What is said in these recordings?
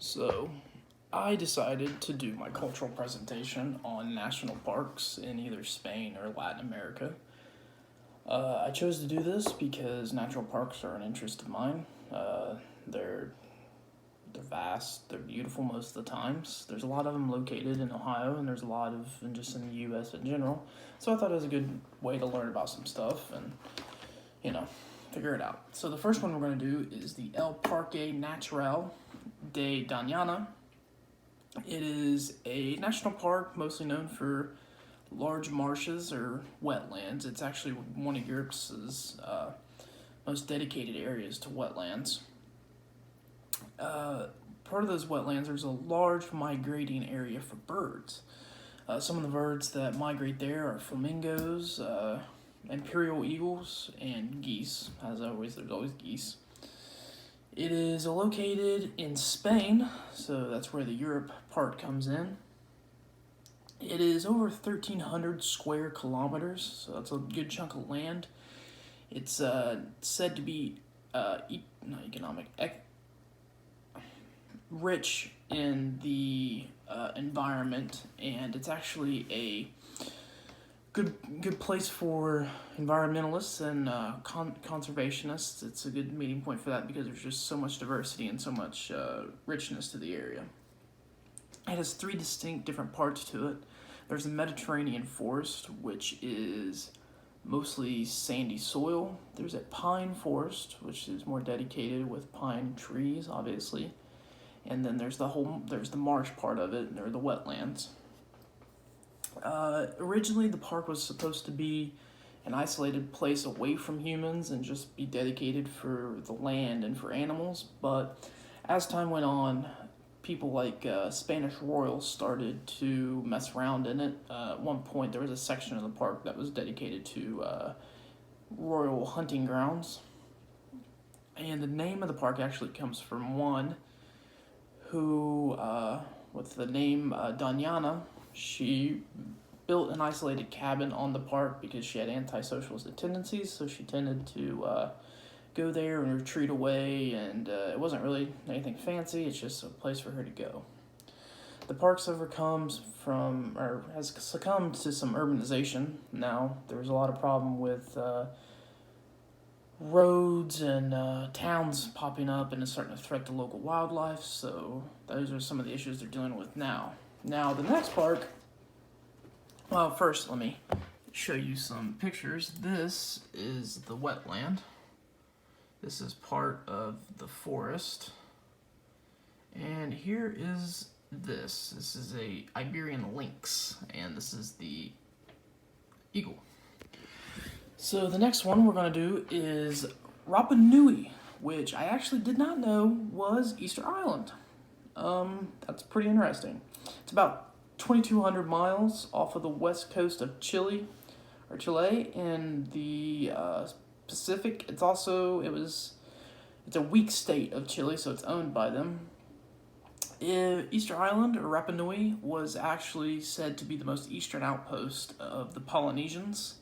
So, I decided to do my cultural presentation on national parks in either Spain or Latin America. I chose to do this because natural parks are an interest of mine. They're they're vast, they're beautiful most of the times. There's a lot of them located in Ohio, and there's a lot of just in the U.S. in general. So I thought it was a good way to learn about some stuff and you know figure it out. So the first one we're going to do is the El Parque Natural de Doñana. It is a national park mostly known for large marshes or wetlands. It's actually one of Europe's most dedicated areas to wetlands. Part of those wetlands, there's a large migrating area for birds. Some of the birds that migrate there are flamingos, imperial eagles, and geese. As always, there's always geese. It is located in Spain, so that's where the Europe part comes in. It is over 1,300 square kilometers, so that's a good chunk of land. It's said to be rich in the environment, and it's actually a good place for environmentalists and conservationists. It's a good meeting point for that because there's just so much diversity and so much richness to the area. It has three distinct different parts to it. There's the Mediterranean forest, which is mostly sandy soil. There's a pine forest, which is more dedicated with pine trees, obviously. And then there's the marsh part of it, and there are the wetlands. Originally, the park was supposed to be an isolated place away from humans and just be dedicated for the land and for animals. But as time went on, people like Spanish royals started to mess around in it. At one point, there was a section of the park that was dedicated to royal hunting grounds. And the name of the park actually comes from one who, with the name Doñana, she built an isolated cabin on the park because she had anti-socialist tendencies, so she tended to go there and retreat away, and it wasn't really anything fancy, it's just a place for her to go. The park's has succumbed to some urbanization now. There's a lot of problem with roads and towns popping up, and it's starting to threaten the local wildlife, so those are some of the issues they're dealing with now. Now, the next park, well, first let me show you some pictures. This is the wetland. This is part of the forest. And here is this. This is a Iberian lynx, and this is the eagle. So the next one we're going to do is Rapa Nui, which I actually did not know was Easter Island. That's pretty interesting. It's about 2,200 miles off of the west coast of Chile in the Pacific. It's a weak state of Chile, so it's owned by them. Easter Island, or Rapa Nui, was actually said to be the most eastern outpost of the Polynesians.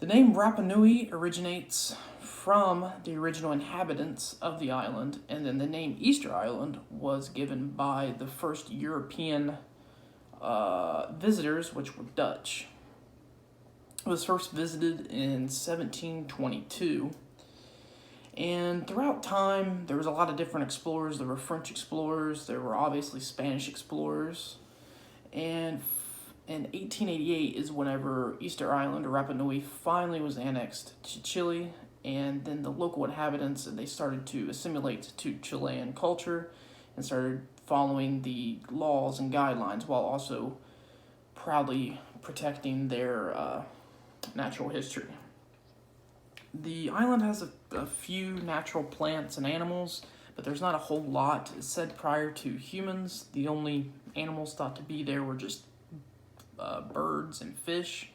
The name Rapa Nui originates from the original inhabitants of the island, and then the name Easter Island was given by the first European visitors, which were Dutch. It was first visited in 1722, and throughout time there was a lot of different explorers. There were French explorers, there were obviously Spanish explorers, and in 1888 is whenever Easter Island, or Rapa Nui, finally was annexed to Chile, and then the local inhabitants, they started to assimilate to Chilean culture and started following the laws and guidelines while also proudly protecting their natural history. The island has a few natural plants and animals, but there's not a whole lot. It's said prior to humans, the only animals thought to be there were just birds and fish,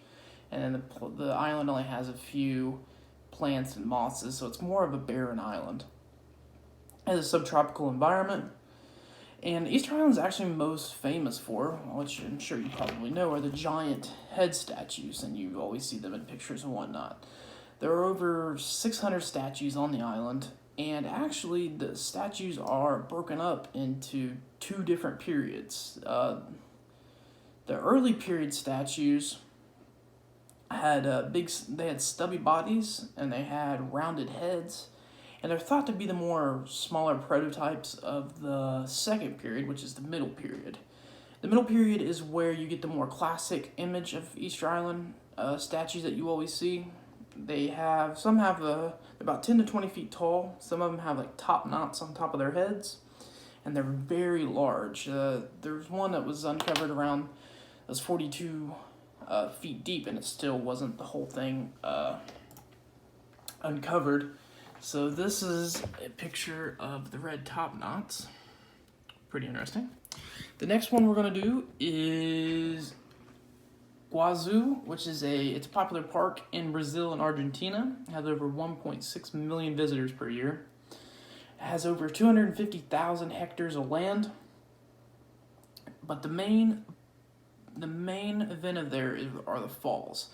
and then the island only has a few plants and mosses, so it's more of a barren island. It has a subtropical environment, and Easter Island is actually most famous for, which I'm sure you probably know, are the giant head statues, and you always see them in pictures and whatnot. There are over 600 statues on the island. And actually, the statues are broken up into two different periods. The early period statues had they had stubby bodies and they had rounded heads, and they're thought to be the more smaller prototypes of the second period, which is the middle period. The middle period is where you get the more classic image of Easter Island statues that you always see. Some have about 10 to 20 feet tall. Some of them have like top knots on top of their heads, and they're very large. There's one that was uncovered around, it was 42 feet deep, and it still wasn't the whole thing uncovered. So this is a picture of the red top knots. Pretty interesting. The next one we're going to do is Iguazu, which is it's a popular park in Brazil and Argentina. It has over 1.6 million visitors per year. It has over 250,000 hectares of land. But the main event of there are the falls.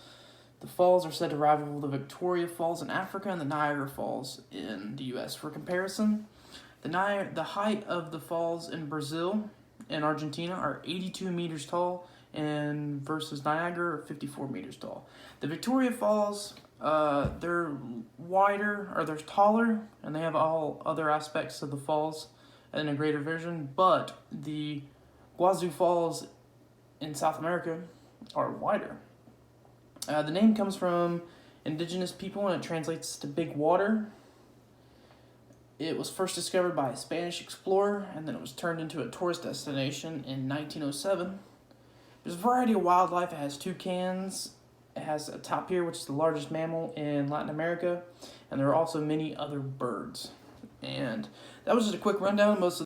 The falls are said to rival the Victoria Falls in Africa and the Niagara Falls in the U.S. For comparison, the height of the falls in Brazil and Argentina are 82 meters tall, and versus Niagara are 54 meters tall. The Victoria Falls, they're wider, or they're taller, and they have all other aspects of the falls in a greater version, but the Iguazu Falls in South America are wider. The name comes from indigenous people, and it translates to big water. It was first discovered by a Spanish explorer, and then it was turned into a tourist destination in 1907. There's a variety of wildlife. It has toucans. It has a tapir, which is the largest mammal in Latin America, and there are also many other birds. And that was just a quick rundown. Most of